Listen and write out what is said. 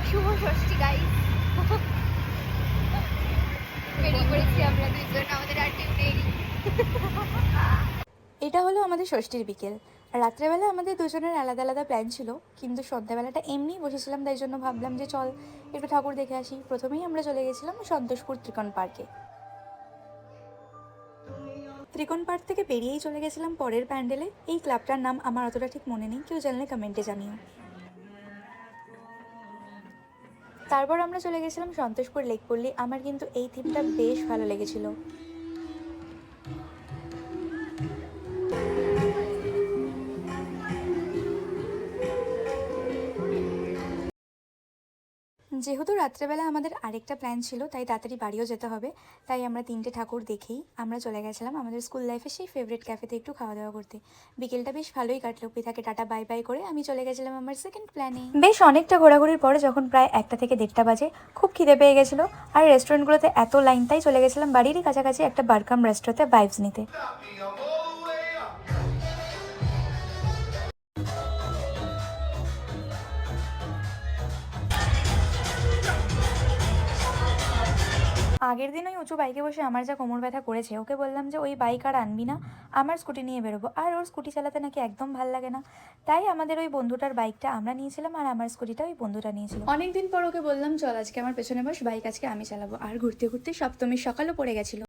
শুভ ষষ্ঠী guys. বেরিয়ে পড়েছি আমরা দুজন, আমাদের আর কেউ নেই। এটা হলো আমাদের ষষ্ঠীর বিকেল। রাত্রেবেলা আমাদের দুজনের আলাদা আলাদা প্ল্যান ছিল, কিন্তু সন্ধ্যাবেলাটা এমনিই বসেছিলাম, তাই জন্য ভাবলাম যে চল একটু ঠাকুর দেখে আসি। প্রথমেই আমরা চলে গেছিলাম সন্তোষপুর ত্রিকোণ পার্কে। ত্রিকোণ পার্ক থেকে বেরিয়েই চলে গেছিলাম পরের প্যান্ডেলে। এই ক্লাবটার নাম আমার অতটা ঠিক মনে নেই, কেউ জানলে কমেন্টে জানিও। তারপর আমরা চলে গেছিলাম সন্তোষপুর লেক পল্লী। আমার কিন্তু এই থিমটা বেশ ভালো লেগেছিল। যেহেতু রাত্রেবেলা আমাদের আরেকটা প্ল্যান ছিল, তাই তাড়াতাড়ি বাড়িও যেতে হবে, তাই আমরা 3টে ঠাকুর দেখেই আমরা চলে গেছিলাম আমাদের স্কুল লাইফে সেই ফেভারিট ক্যাফেতে একটু খাওয়া দাওয়া করতে। বিকেলটা বেশ ভালোই কাটলো। পিতাকে টাটা বাই বাই করে আমি চলে গেছিলাম আমার সেকেন্ড প্ল্যানে। বেশ অনেকটা ঘোরাঘুরির পরে যখন প্রায় 1টা থেকে 1:30 বাজে, খুব খিদে পেয়ে গেছিলো। আর রেস্টুরেন্টগুলোতে এত লাইন, তাই চলে গেছিলাম বাড়িরই কাছাকাছি একটা বারকাম রেস্টুরেন্টে ভাইবস নিতে। আগের দিন ওই উঁচু বাইকে বসে আমার যা কোমর ব্যথা করেছে, ওকে বললাম যে ওই বাইক আর আনবি না, আমার স্কুটি নিয়ে বেরোবো। আর ওর স্কুটি চালাতে নাকি একদম ভাল লাগে না, তাই আমাদের ওই বন্ধুটার বাইকটা আমরা নিয়েছিলাম আর আমার স্কুটিটা ওই বন্ধুটা নিয়েছিল। অনেকদিন পর ওকে বললাম চল আজকে আমার পেছনে বস, বাইক আজকে আমি চালাবো। আর ঘুরতে ঘুরতে সপ্তমীর সকালও পড়ে গেছিলো।